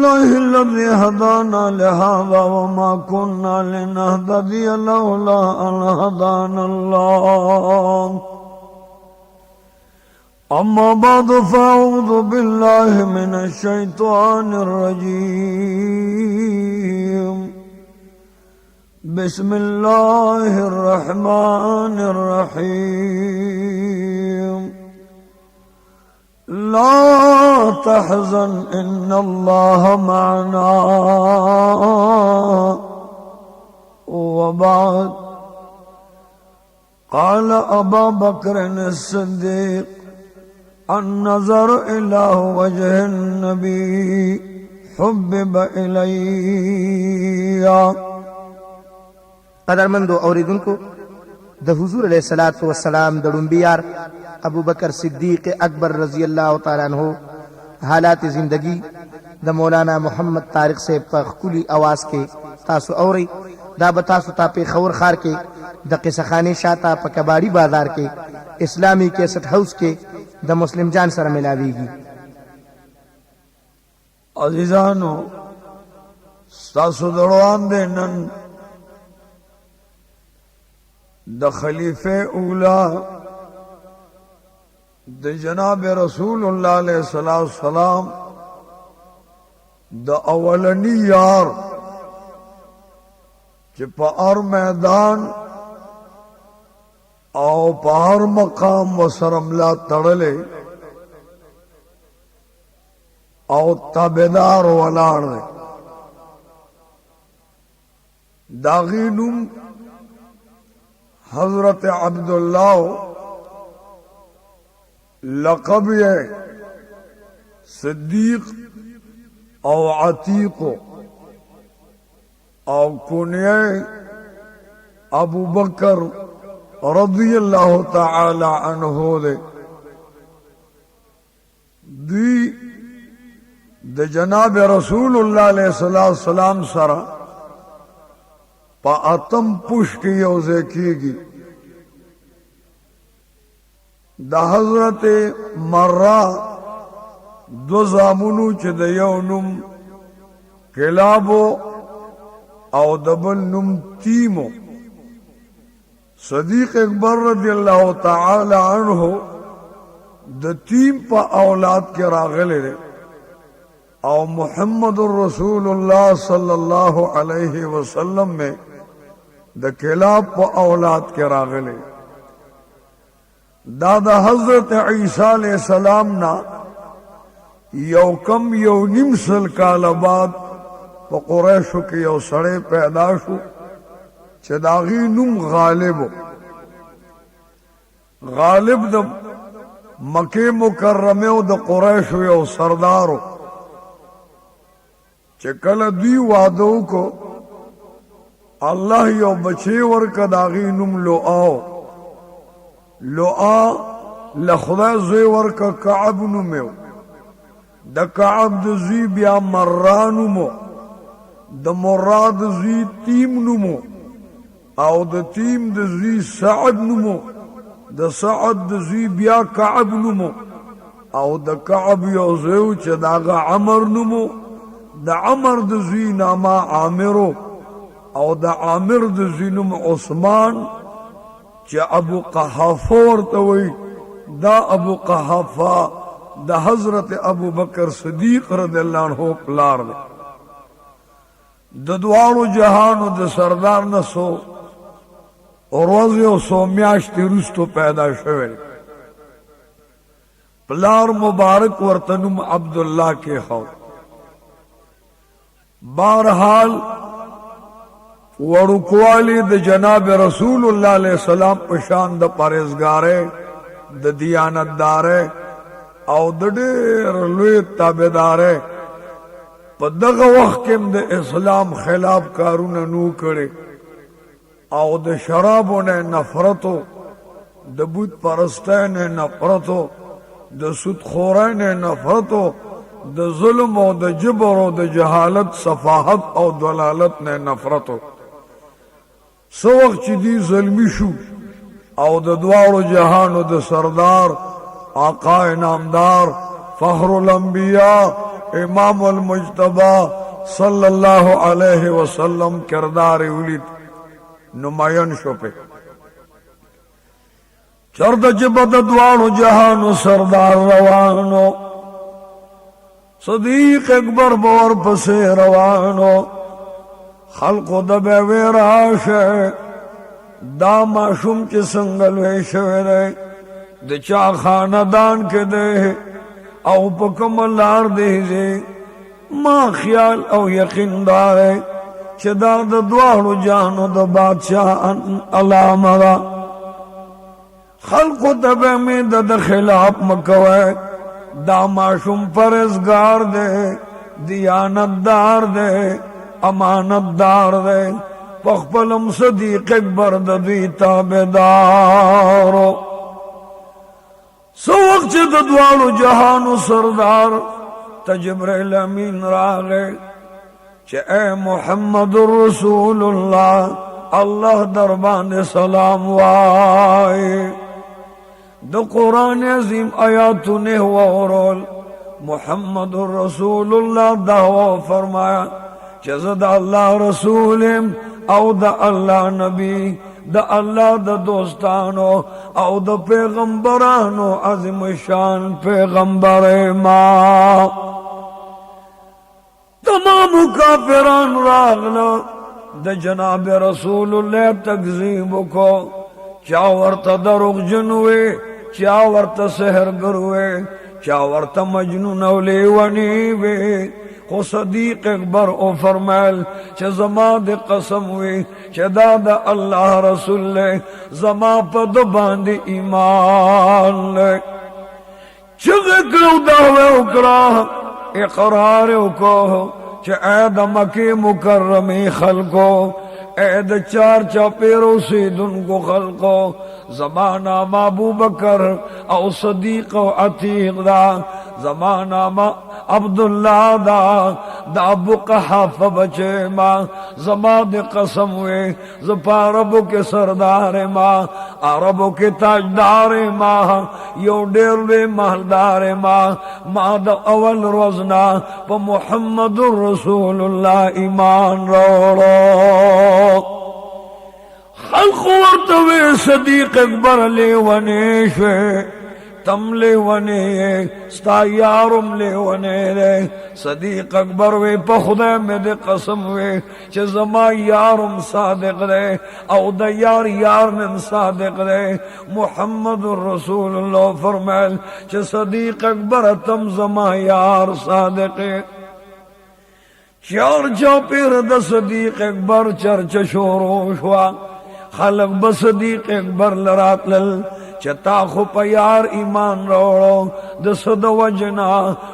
لله الذي هدانا لهذا وما كنا لنهتدي لولا أن هدانا الله أما بعد فأعوذ بالله من الشيطان الرجيم بسم الله الرحمن الرحيم لا تحزن إن الله معنا وبعد قال أبا بكر الصديق النظر إلى وجه النبي حبب إلي قدرمندو اوریدونکو د حضور علیہ الصلوۃ والسلام د ډومبیار ابو بکر صدیق اکبر رضی اللہ تعالیٰ عنہ حالات زندگی د مولانا محمد طارق سے پخکلی آواز کے تاسو اوری دا بتاسو تا پی خور خار کے د قصہ خانی شاتا په کباڑی بازار کے اسلامی کیسٹ ہاؤس کے د مسلم جان سره ملاویږي. عزیزانو ستاسو دروان دے نن د خلیفہ اولا د جناب رسول اللہ علیہ السلام د اولنی یار چې په هر میدان او په هر مقام وسره ملا تړلې او تابعدار ولاړ دی داغي نوم حضرت عبداللہ لقب یہ صدیق او عتیق او کنیہ ابو بکر رضی اللہ تعالی عنہ دے دی د جناب رسول اللہ علیہ السلام سرا پا اتم پوش کی یوزے کی گی دا حضرت مرہ دو زامنو چه دا یو نم کلابو او دبل نم تیمو صدیق اکبر رضی اللہ تعالی عنہ دا تیم پا اولاد کے راغلے رے او محمد الرسول اللہ صلی اللہ علیہ وسلم میں دا کلاب پا اولاد کے راغلے دادا حضرت عیسیٰ علیہ السلام نا یو کم یو نیم سل کال بعد پا قریشو کی یو سڑے پیدا شو چه داغی نم غالبو غالب دا مکہ مکرمیو دا قریشو یو سردارو چه کل دوی وعدو کو اللہ یو بچے ورکا داغی نم لؤا لخدا زوی ورکا کعب نمیو دا کعب دا زوی بیا مرانمو دا مراد زوی تیم نمو او دا تیم دا زوی سعد نمو دا سعد دا زوی بیا کعب نمو او دا کعب یو زویو چه داغا عمر نمو دا عمر دا زوی ناما عامرو او دا عامر دا زوی نم عثمان چه ابو قحافہ ورتوی دا ابو قحافہ دا حضرت ابو بکر صدیق رضی اللہ عنہ پلار دے دا دوارو جہانو دا سردار نسو اور وزی و سومیاشتی رستو پیدا شوئے پلار مبارک ورتنم عبداللہ کے خور بہرحال وڑکوالی د جناب رسول اللہ علیہ السلام پشان د پرہیزگارے د دیانتدارے او د ډېر لوی تابعدارے په دغه وخت کې د اسلام خلاف کارونه نو کړي او د شرابو نه نفرتو د بت پرستۍ نه نفرتو د سود خورۍ نه نفرتو د ظلم او د جبر او د جهالت صفاحت او ضلالت نه نفرتو سو وقت چی دی ظلمی شو او د دوارو جہانو د سردار آقا نامدار فخر الانبیاء इमाम मुजतबा सल्लल्लाहु अलैहि वसल्लम किरदार उलिद नुमायन शो पे चर्द बद द्वाणु जहानु सरदार रवानो सदीक अकबर बोर पसे रवानो खल्को दबे वेराश दामा शुम चे संगल वेशवेरे दे चा खानदान के दे औ पकमलार दे जे मां ख्याल औ यकीन दारे चदा द द्वाणु जानो द बादशाह अलामरा खल्को दबे में द खिलाफ मकवे दामाशुम परजगार दे दियानतदार दे अमानतदार दे पखपलम सदीक अकबर दी ताबेदारो सो वक्त द्वाणु जहानु सरदार तजब्रील अमीन रागे चे ए मुहम्मदुर रसूलुल्लाह अल्लाह दरबान सलाम वाए द कुरान अजीम आयातु ने हुआ और मुहम्मदुर रसूलुल्लाह दावा फरमाया जज़द अल्लाह रसूलिम औ the Allah Nabi the Allah the दोस्तानो औ द पैगंबरानो अज़ीम शान पैगंबर मां तमाम काफिरान रागना द जनाब रसूलुल्लाह तकज़ीब को क्या वर्ता दरुग जनवे क्या वर्ता सहर गरुए क्या वर्ता मजनून औले वनीवे को सदीक अकबर ओ फरमाल चे जमा दे कसम हुए चे दादा अल्लाह रसूल जमा पद बांधे ईमान चगे क्यों दावे उकरा इकरार को चे ऐदम के मुकर्रमी खलको ऐद चार चापेरों से दुन को खलको जमाना अबू बकर औ सदीक औ अतीक दा जमाना अब्दुल्ला दा अबू कहाफा बचे मां जमा दे कसम हुए जपा अरबों के सरदार मां अरबों के ताजदार मां यो डेरवे महलदार मां द अवल रोजना प मुहम्मदुर रसूलुल्लाह ईमान रोड़ो खल्क वर्तवे सदीक अकबर ले वनेशे तम ले वने स्ता यारुम ले वने रे सदीक अकबर वे पखुदा में दे कसम वे चे जमा यारुम सादिक रे औ द यार में सादिक रे मुहम्मदुर रसूलुल्लाह फरमाल चे सदीक अकबर तम जमा यार सादिक चार चापेर द सदीक अकबर चर्च शोरोश हुआ खलक बसदीक अकबर लरात लल चता खो प्यार ईमान रोड़ो दसद वजना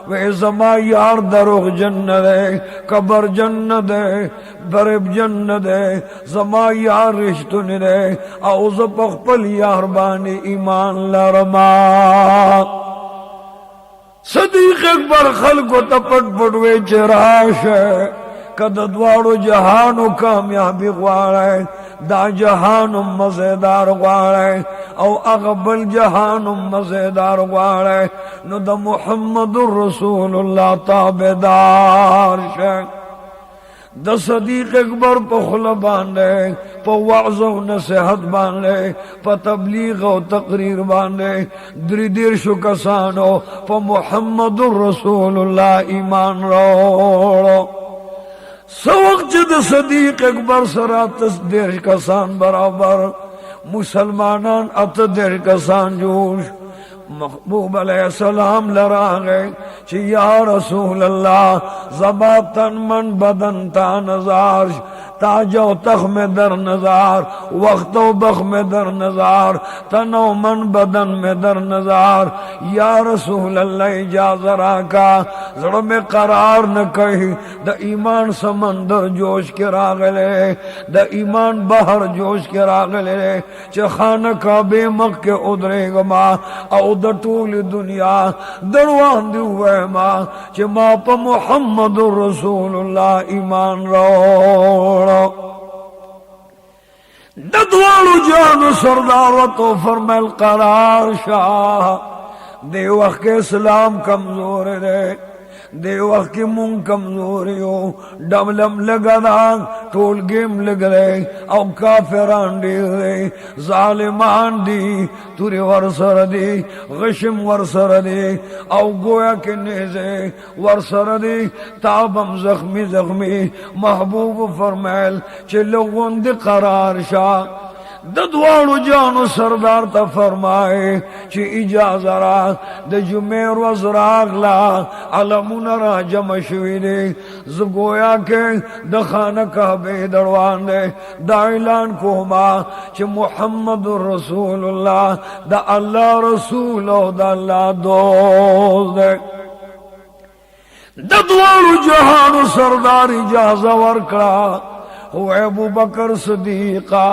वे जमा यार दरुग जन्नत है कबर जन्नत है बरब जन्नत है जमा यार रिश्तुन रे औज पखपल यार बानी ईमान लरमा सदीक अकबर खलको तपट पटवे चराश कद द्वारो जहानो कामयाबी ग्वाड़े दा जहानुम मजेदार ग्वाड़े औ अगबल जहानुम मजेदार ग्वाड़े नु द मुहम्मदुर रसूलुल्लाह ताबेदार शे द सदीक अकबर प खुला बांधे प वाज़ व नसीहत बांधे प तबलीग व तकरीर बांधे द्रिदिर शुकसानो प मुहम्मदुर रसूलुल्लाह ईमान रोड़ो सवक्त सदीक अकबर सरा 10 कसान बराबर मुसलमानान 10 कसान जोश महबूब अलैहिस्सलाम लरा गए कि या रसूल अल्लाह ज़बातन मन बदन ता नजार ताजो तख में दर नजार वक्तो बख में दर नजार तनो मन बदन में दर नजार या रसूल अल्लाह इजाज़रा का जड़ में करार न कही द ईमान समंदर जोश के रागले द ईमान बहर जोश के रागले चे खाना काबे मक के उदरे गमा औ द टूल दुनिया दरवान दुए मां चे मां प मुहम्मदुर रसूलुल्लाह ईमान रोड़ो दद्वालु जान सरदार तो फरमाल करार शाह दे वक्त इस्लाम कमजोर रे दे वक्त की मुंह कमजोरी हो डमलम लगा टोल गेम लग रहे और काफिरान दी जालिमान दी तुरे वरसर दी गशिम वरसर दी और गोया के नेजे वरसर दी ताबम जख्मी जख्मी महबूब फरमैल चे लोगों दे करार शाह ददवाड़ू जानो सरदार ता फरमाए ची इजाजरा द जुमे रोज रागला अलमुनरा जमशवी दे जुगोया के द खाना काबे दरवान दे दाइलान कोमा ची मुहम्मद रसूलुल्लाह द अल्लाह रसूल द अल्लाह दोस्त दे ददवाड़ू जहानो सरदार इजाजा वर्कड़ा हो अबू बकर सदीका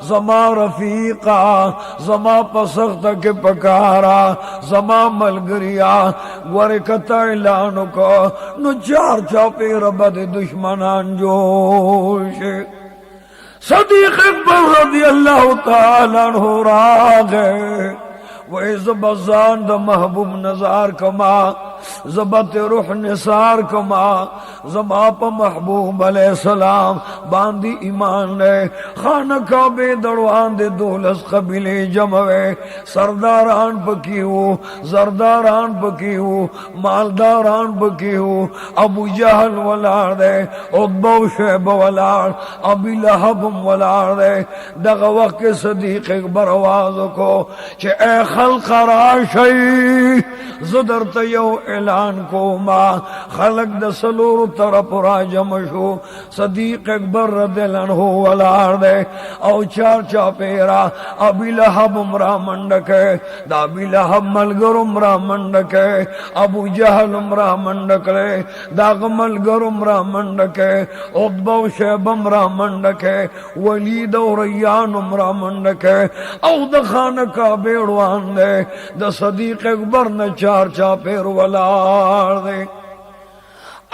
जमा रफीका जमा पसख्त के पकारा जमा मलगरिया वर कता ऐलान को नु चार चापे रबद दुश्मनान जोश सदीक अकबर रज़ी अल्लाह ताला अन्हु रागे वही ज़बान द महबूब नजार कमा ज़बत रूह निसार कमा ज़मा प महबूब अलैहिस्सलाम बांदी ईमान ने खाना काबे दरवान दे दौलस कबीले जमवे सरदारान पकीहू जरदारान पकीहू मालदारान पकीहू अबू जहल वलार दे उद्बा शैब वलार अबी लहब वलार दे दग वक्त सदीक अकबर आवाज को चे ए खल्क राशई ज़दर तयौ ऐलान को मां खलक द सलूर तरफ राजमशो सदीक अकबर रदियल्लाहु अन्हु वलार दे औ चार चापेरा अबी लहब उमरा मंडक दा अबी लहब मलगर उमरा मंडक अबू जहल उमरा मंडक दा मलगर उमरा मंडक उद्बा शैब उमरा मंडक वलीद और रैयान उमरा मंडक औ द खाना का बेड़वान दे द सदीक अकबर न चार चापेर वलार दे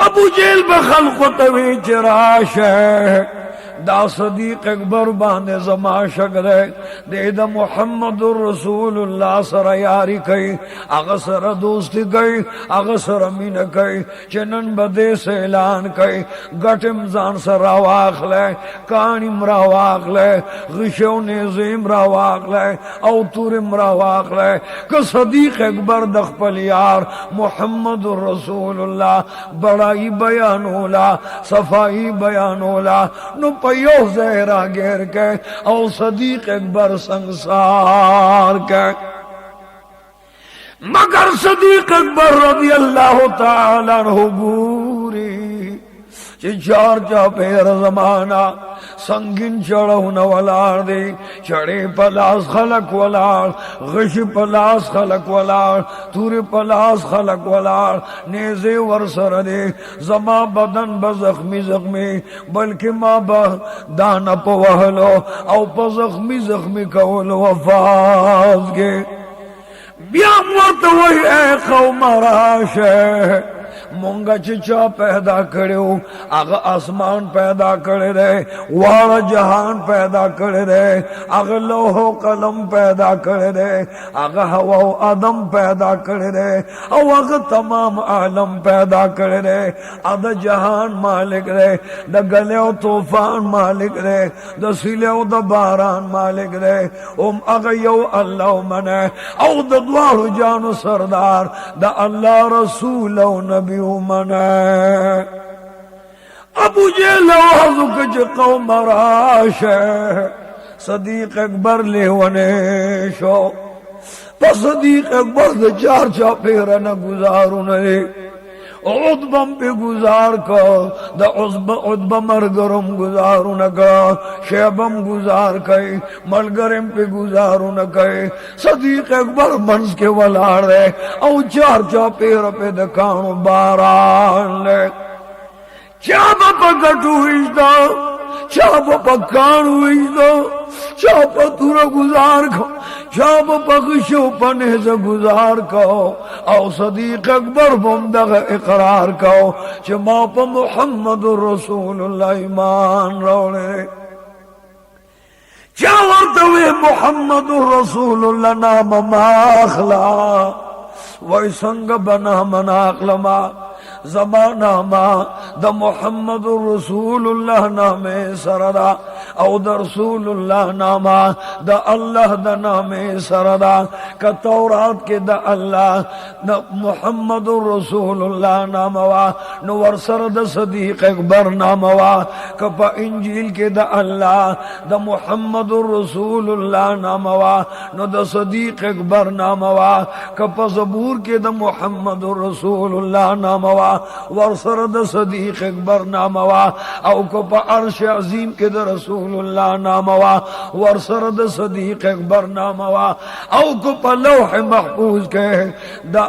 अबू जेल बखल को तवी चिराश है दा सदीक अकबर बाने जमा शगरे दे द मुहम्मद रसूलुल्लाह सर यारी कई अगसर दोस्ती कई अगसर मीन कई चनन बदे से ऐलान कई गटम जान सर रावाखले कानिम रावाखले गिशो नेज़िम रावाखले औतुरिम रावाखले क सदीक अकबर दखपल यार मुहम्मद रसूलुल्लाह बड़ाई बयानोला सफाई बयानोला नु यो जहरा घेर के और सदीक अकबर संसार के मगर सदीक अकबर रज़ी अल्लाह ताला अन्हु बूरी चार चापेर जमाना संगिन चढ़ौन वलार दे चढ़े पलास खलक वलार गश पलास खलक वलार तुर पलास खलक वलार नेजे वरसर दे जमा बदन ब जख्मी जख्मी बल्कि माँ ब दान पवहलो औ प जख्मी जख्मी कौल वफाज के ब्याम वत वही ए कौम राश मोंगा चिचा पैदा करो अग आसमान पैदा करे रे वाला जहान पैदा करे रे अग लोहो कलम पैदा करे रे अग हवा आदम पैदा करे रे अग तमाम आलम पैदा करे रे अद जहान मालिक रे द गले तूफान मालिक रे द सिले द बारान मालिक रे ओम अग यो अल्लाह मने औ द द्वार जान सरदार द अल्लाह रसूल नबी मने अबू जेल आजुक कौम राश सदीक अकबर ले वने शो पर सदीक अकबर से चार चापेर न गुजारू ने उद्बम पे गुजार को द उद्बा मरगरम गुजारू न का शेबम गुजार कई मलगरम पे गुजारू न कई सदीक अकबर मंस के वलार है और चार चापेर पे दकानो बारान ले चाप पकटू इजदो चाप पकाणू इजदो चाप तुरा गुजार को चाप पकशो पने से गुजार को और सदीक अकबर बंदग इकरार को चे माप मुहम्मद रसूलुल्लाह ईमान रोले चावत वे मुहम्मद रसूलुल्लाह नाम माखला वही संग बना मनाखलमा زمانہ ما دا محمد رسول اللہ نامے سردا او دا رسول اللہ ناما دا اللہ دا نامے سردا کا تورات کے دا اللہ دا محمد رسول اللہ ناموا نور سرد صدیق اکبر ناموا کا پا انجیل کے دا اللہ دا محمد رسول اللہ ناموا نو دا صدیق اکبر ناموا کا پا زبور کے دا محمد رسول اللہ ناموا ور سرد صدیق اکبر ناموا او کا پا عرش عظیم کے دا رسول اللہ ناموا ور سرد صدیق اکبر ناموا او کو پا لوح محفوظ کے دا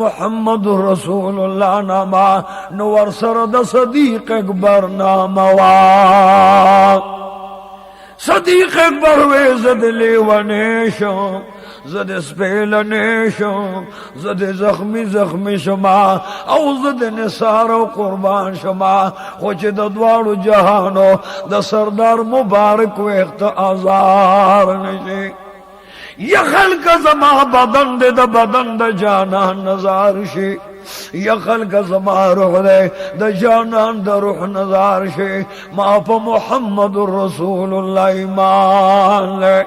محمد رسول اللہ ناما نو ور سرد صدیق اکبر ناموا صدیق اکبر وے زد لیونیشو زد سپیلنیشو زد زخمی زخمی شما او زد نثار و قربان شما خوچ دا دوارو جہانو دا سردار مبارک ویخت آزار نشی یا خلق زما بدن دے دا بدن دا جانان نظار شی یا خلق زما روح دے دا جانان دا روح نظار شی ما پا محمد رسول اللہ ایمان لے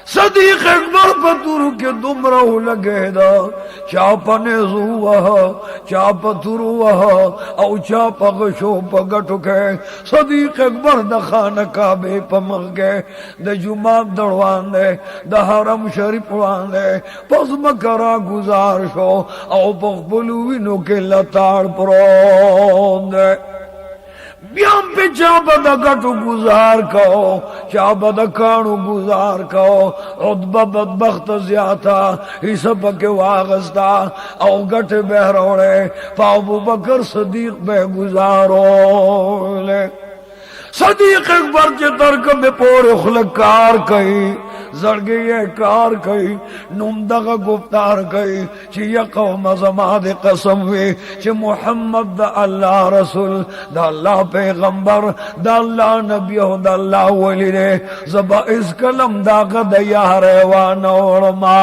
صدیق اکبر پترو کے دمرو لگے دا چاپا نیزو وہا چاپا ترو وہا او چاپا غشو پا گٹو کے صدیق اکبر دا خانہ کعبے پا مغ گئے دا جمعہ دڑوان دے دا حرم شریف وان دے پس مکرہ گزار شو او پخبلوینو کے لطاڑ پرون دے بیام پہ چاپا دا گٹو گزار کہو چاپا دا کانو گزار کہو عدبہ بدبخت زیادہ حصہ پکے واغستا او گٹ بہروڑے پا ابو بکر صدیق بے گزارو لے صدیق اکبر چے ترک میں پورے خلقار کئی زرگی یہ کار کئی نمدغ گفتار کئی چی یا قوم زماد قسم وی چی محمد دا اللہ رسول دا اللہ پیغمبر دا اللہ نبی دا اللہ ولی دے زبا اس کلم دا قد یار وان اورما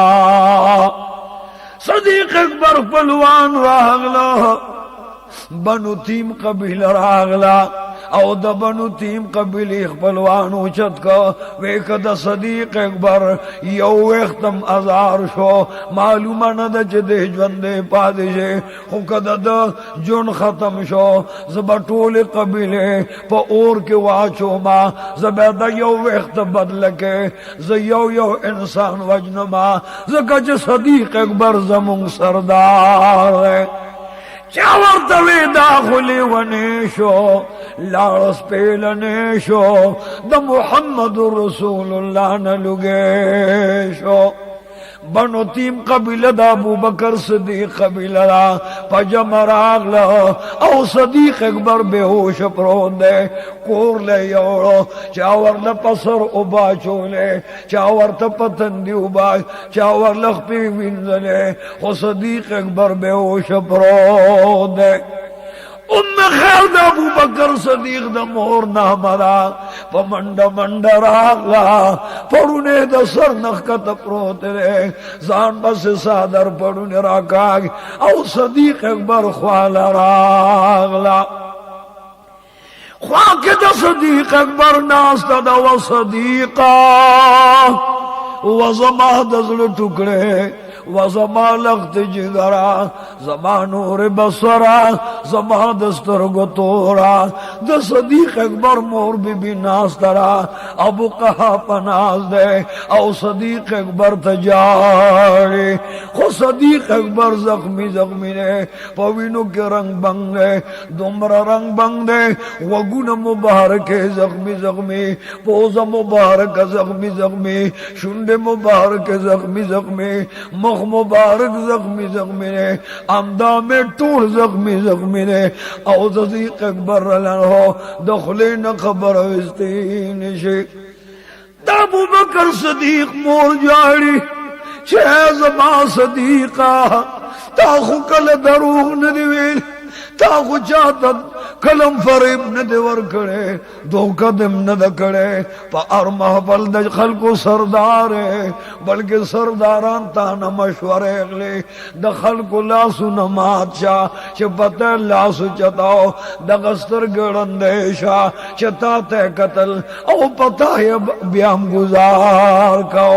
صدیق اکبر پلوان راغلا بنو تیم قبیل راغلا او دا بنو تیم قبیلی خپلوان اوچت کا week the Siddiq Akbar you اختم ازار شو معلومہ ندا چے دے جوندے پادشے خوکا دا جن ختم شو زبا ٹول قبیلے پا اور کے واچو ما زبا دا یو اخت بدلکے یو انسان وجنما زکا چے صدیق اکبر زمون سردار ہے چاور توی داخلی ونیشو لارس پیلنیشو دا محمد رسول اللہ نلگیشو بنو تیم قبیل دا ابو بکر صدیق قبیل دا پجم راغلا او صدیق اکبر بے ہوش پرون دے کور لے یوڑو چاور لپسر ابا چولے چاور تپتندی ابا چاور لخپی وینزلے خو صدیق اکبر بے ہوش پرون دے خیر دا ابو بکر صدیق دا مور نامدا پا منڈا منڈا راغلا پڑونے دا سر نخکت پروتے رے زان بس سادر پڑونے راکاگ او صدیق اکبر خوالا راغلا خواہ کے دا صدیق اکبر ناستا دا و صدیقا و زما دزل ٹکڑے و زما لغت جگرا زما نور بصرا زما دستر گتورا دا صدیق اکبر مور بی بی ناس ترا ابو قحا پناز دے او صدیق اکبر تجاری خو صدیق اکبر زخمی زخمی نے پوینو کے رنگ بنگ دے دمرا رنگ بنگ دے وگون مبارک زخمی زخمی پوزا مبارک زخمی زخمی شنڈ مبارک زخمی زخمی مخ مبارک زخمی زخمی نے امدا میں ٹول زخمی زخمی نے او صدیق اکبر لنہو دخلین خبر وستین شی دا ابو بکر صدیق مور جاڑی چھے زما صدیقہ تا خکل دروغ ندویل تا خو چاته کلم فریب نه دی ورکړی دوکه دم نه ده کړی په هر محفل د خلکو سردار بلکې سرداران تا نه مشورې اخلي د خلکو لاسونه مات شه چې پته لاسو چتاو دغه سترګې ړندې شه چې تا ته قتل او پته یې بیا هم گزار کو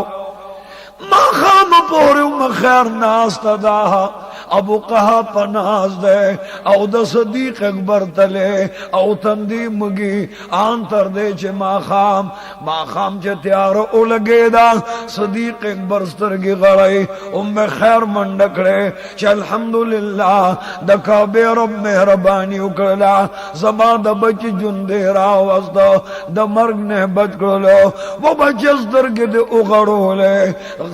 ما خام پورې خیر ناسته ده ابو قحافه ناز دے او د صدیق اکبر تلے او تندی مگی آن تر دے چے ما خام چے تیار او لگے دا صدیق اکبر سترگی غڑائی ام خیر منڈکڑے چے الحمدللہ دا کعبے رب مہربانی اکڑلا زمان دا بچ جندے راوستا دا مرگ نے بچ کرلو وہ بچ سترگی دے اغڑو لے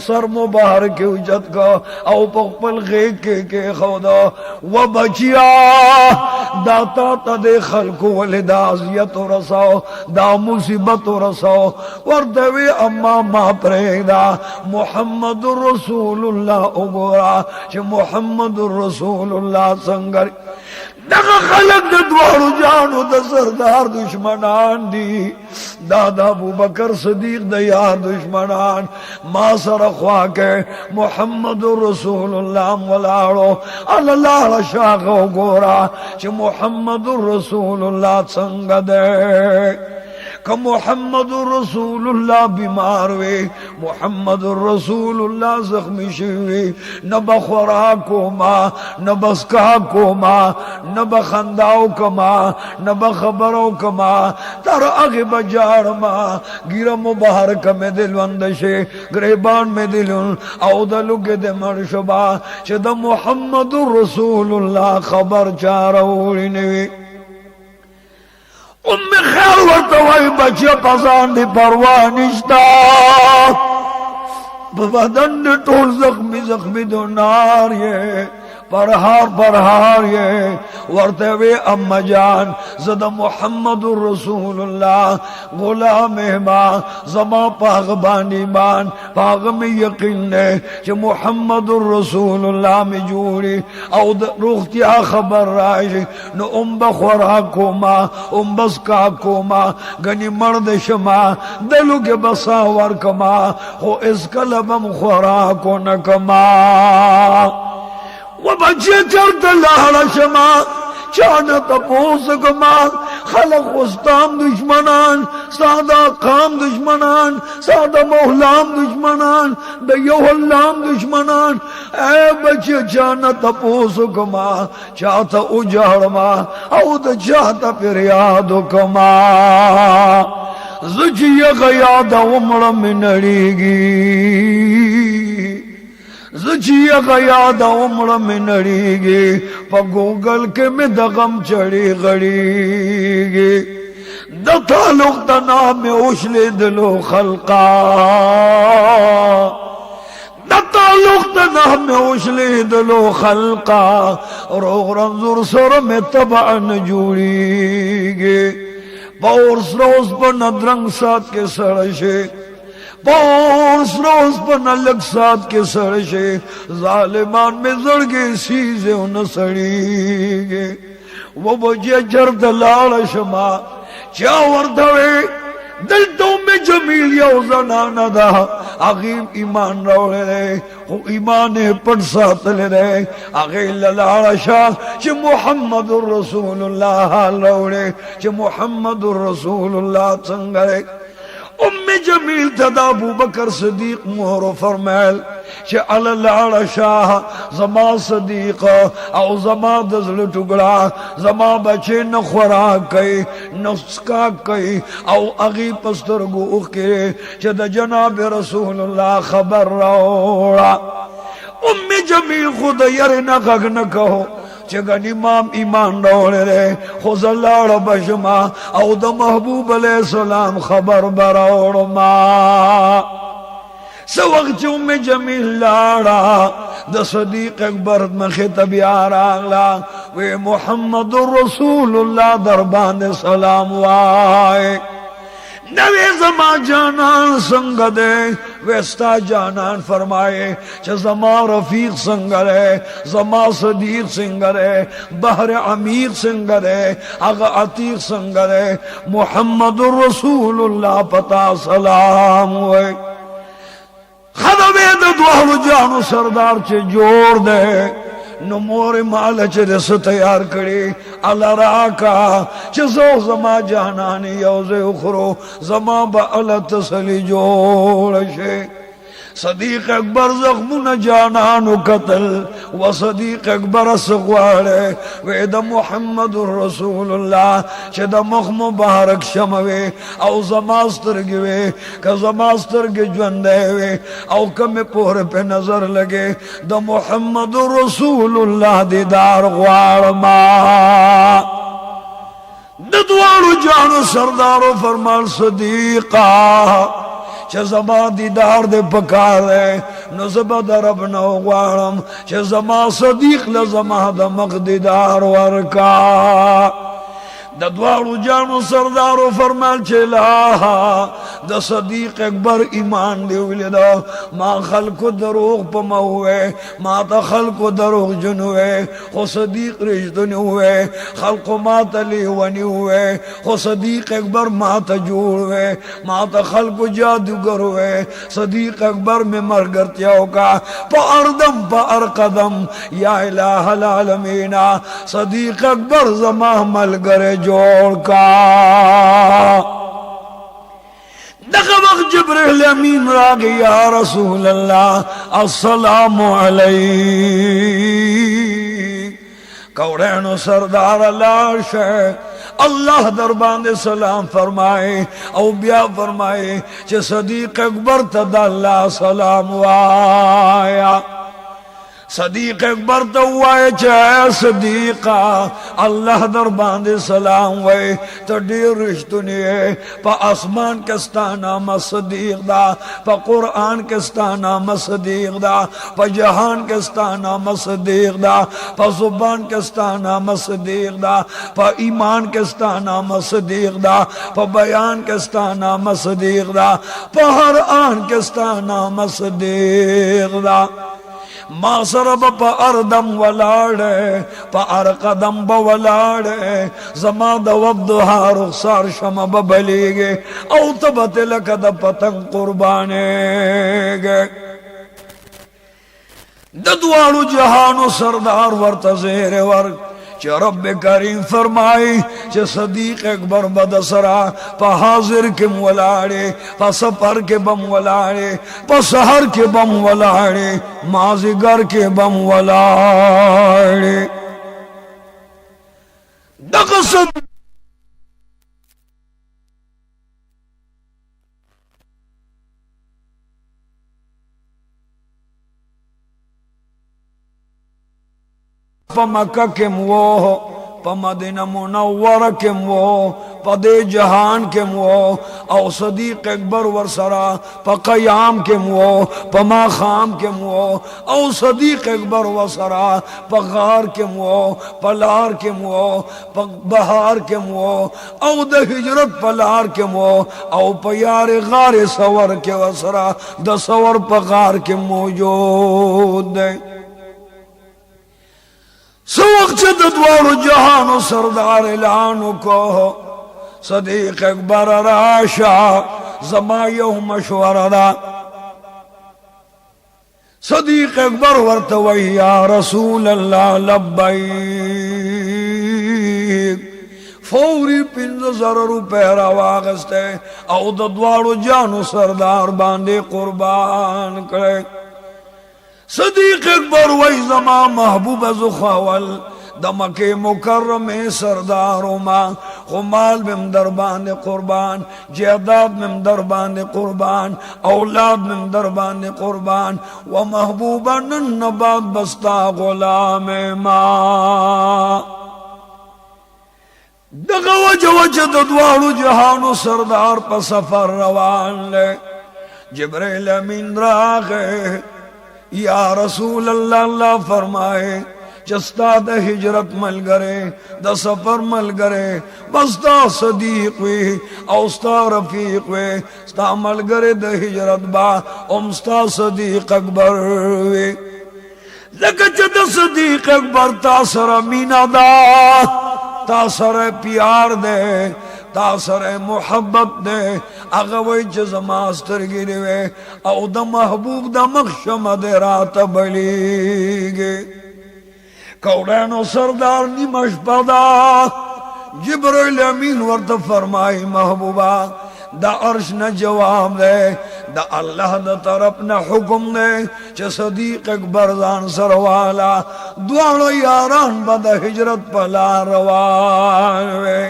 سر مبارک اجت کا او پخپل غیق کے خدا و بچیا داتا تا دے خلق ولدا عزیت رساو دا مصیبت رساو وردوی اما ما پریدا محمد رسول اللہ اگورا چھ محمد رسول اللہ سنگر دغه خلق د دوارو جانو د سردار دشمنان دی دادا ابو بکر صدیق د یار دشمنان ما سره خوا کې محمد رسول الله ولاړو الله شاغ وګورا چې محمد رسول الله څنګه ده کہ محمد رسول اللہ بیمار وے محمد رسول اللہ زخمی شوی نہ بخوراکو ما نہ بسکاکو ما نہ بخنداو کما نہ بخبرو کما تر اگے بجار ما گیرا مبارک میں دلوندشے گریبان میں دلون او دلو کے دے مرشبا چہ دا محمد رسول اللہ خبر چاروڑی نوی ام خیر ورطوائی بچے پسان دی پروانشتا بدن دی ٹول زخمی دو نار یہ پرہار یہ ورطوی ام جان زد محمد رسول اللہ غلام احمان زما پاغ بانی مان پاغ میں یقین نے کہ محمد رسول اللہ میں جوڑی او روختیا خبر رائشی نو ام بخوراکو ما ام بسکاکو ما گنی مرد شما دلو کے بساور کما خو اس کلبم خوراکو نکما و بچے چرت لہڑا شما چانتا پوسکما خلق استام دشمنان سادہ قام دشمنان سادہ محلام دشمنان دیو اللام دشمنان اے بچے چانتا پوسکما چاہتا اجارما او دا چاہتا پر یادو کما زچی یاد عمر من اڑیگی زچی یاد عمر میں نڑیگی پا گوگل کے میں دغم چڑی غڑیگی دا تعلق تنا میں اوشلے دلو خلقا دا تعلق تنا میں اوشلے دلو خلقا روغ رنظر سر میں طبعا جوڑیگی پورس روز پر ندرنگ ساتھ کے سڑشے پورس روز پر نلک ساتھ کے سڑشے ظالمان میں زڑگے سیزے انہ سڑیگے وہ بجے جرد لال شما چاور دوے دلتوں میں جمیل یو زنانا دا آغیم ایمان روڑے دے ایمان پڑ ساتھ لے دے آغیل لال شاہ چھ محمد الرسول اللہ حال روڑے چھ محمد الرسول اللہ سنگرے ام جمیل تدا ابو بکر صدیق مہر فرمیل چھ اللہ شاہ زما صدیق او زما دزل ٹکڑا زما بچے نخوراک کئی نسکاک کئی او اغی پسترگو اخی چھ دا جناب رسول اللہ خبر روڑا ام جمیل خود یرنا غگ نکہو چگن امام ایمان روڑے رے خوز اللہ بشما او دا محبوب علیہ السلام خبر بروڑ ما سوقت ام جمیل لارا دا صدیق اکبر مخیطب یار آگلا وی محمد رسول اللہ دربان سلام وائے नवे जमा जानान संग दे वेस्ता जानान फरमाए च जमा रफीक संगर है जमा सदीक संगर है बहर अमीर संगर है अग अतीक संगर है मुहम्मदुर रसूलुल्लाह पता सलाम हुए खदवेद द्वार जानो सरदार चे जोड़ दे नो मोर माल च रस तैयार करे अल्लाह का चो जमा जानानी यौजे उखरो जमा बअलत सली जोड़ शे सदीक अकबर जख्म न जानानु कतल व सदीक अकबर सगवाड़े वेद मुहम्मदुर रसूलुल्लाह चद मुख मुबारक शमवे औ जमास्तर गिवे क जमास्तर गे ज्वंदे वे औ कम पोर पे नजर लगे द मुहम्मदुर रसूलुल्लाह दीदार ग्वाड़ मा ददवाड़ू जानो सरदारो फरमान सदीका चमा दीदार दे पकारे न जबा दरब न ग्वाड़म चमा सदीक ल जमा दमक दीदार वरका दद्वाड़ू जानो सरदारो फरमान चला द सदीक अकबर ईमान दे दो माँ खल को दरोग पमा हुए माँ त खल को दरोग जुन हुए खो सदीक रिश्तन हुए खल को माँ तली वनी हुए खो सदीक अकबर माँ त जोड़ हुए माँ त खल को जादूगर हुए सदीक अकबर में मर गरत्याओ का पारदम पार कदम या इलाहल आलमीना सदीक अकबर जमा मल गरे जोड़ का दखवक जिब्रील अमीन राग या रसूल अल्लाह अस्सलामु अलैक कौड़ैनो सरदार लाश अल्लाह दरबान दे सलाम फरमाए औ ब्या फरमाए चे सदीक अकबर तदल्ला सलाम वाया सदीक अकबर तो हुआ चाहे सदीका अल्लाह दरबान दे सलाम वे तो डेर रिश्तुनी है पा आसमान कस्ताना मसदीक दा पा कुरान कस्ताना मसदीक दा पा जहान कस्ताना मसदीक दा पा जुबान कस्ताना मसदीक दा पा ईमान कस्ताना मसदीक दा पा बयान कस्ताना मसदीक दा पा हर आन कस्ताना मसदीक दा मासरब प अरदम वलाड़े प अर कदम ब वलाड़े जमा दवब्द रुखसार शम बबलीगे औ तबत लकद पतंग कुर्बाने गे ददवाड़ू जहानो सरदार वर्तजेर वर्ग च रब करीम फरमाई च सदीक अकबर बदसरा प हाजिर के वलाड़े प सफर के बम वलाड़े प सहर के बम वलाड़े माजिगर के बम वलाड़े दकसद प मक्का के वो प मदीना मुनव्वरा के वो पदे जहान के वो औ सदीक अकबर वरसरा प क़याम के वो प माखाम के वो औ सदीक अकबर वरसरा प गार के वो पलार के वो प बहार के वो औ द हिजरत पलार के वो औ प्यार गार सवर के वरसरा द सवर प गार के मौजूद सुवक्त दद्वाड़ू जहानो सरदार लानो को सदीक अकबर राशा जमायो मशवरा सदीक अकबर वर्त वैया रसूल अल्लाह लब्बैक फौरी 5000 रुपए रवागस्ते औ दद्वाड़ू जानो सरदार बांधे कुर्बान करे सदीक अकबर वही जमा महबूब जुखावल दमके मुकर्रम सरदारों मां खुमाल में दरबान कुर्बान जायदाद में दरबान कुर्बान औलाद में दरबान कुर्बान व महबूबा नन्नबाद बस्ता गुलाम मां दगवज वज दद्वाड़ू जहानो सरदार पर सफर रवान ले जिब्रील अमीन रागे या रसूल अल्लाह अल्लाह फरमाए च चस्ता द हिजरत मलगरे द सफर मलगरे बस्ता सदीक वे औस्ता रफीक वे स्ता मलगरे द हिजरत बा ओमस्ता सदीक अकबर वे लकच द सदीक अकबर तासर मीना दा तासर प्यार दे तासर मोहब्बत दे अगवई च जमास्तर गिरवे औ द महबूब द मखशम दे रात बलीगे कौड़ैनो सरदार निमश पदा जिब्राइल अमीन वर्त फरमाई महबूबा द अर्श न जवाब दे द अल्लाह द तरफ न हुक्म दे च सदीक अकबर जान सरवाला दुआनो यारान बद हिजरत पला रवान वे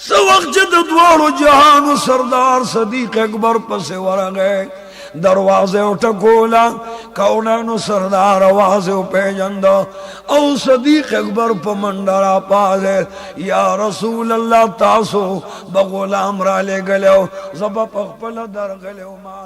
सवक्त द्वारो जहान सरदार सदीक अकबर पसे वरगे दरवाजे उठकोला कौनानो सरदार आवाजे पेजंद औ सदीक अकबर पमंडरा पाले या रसूल अल्लाह तासो बगुलाम राले गलो जब पखपल दर गलो मा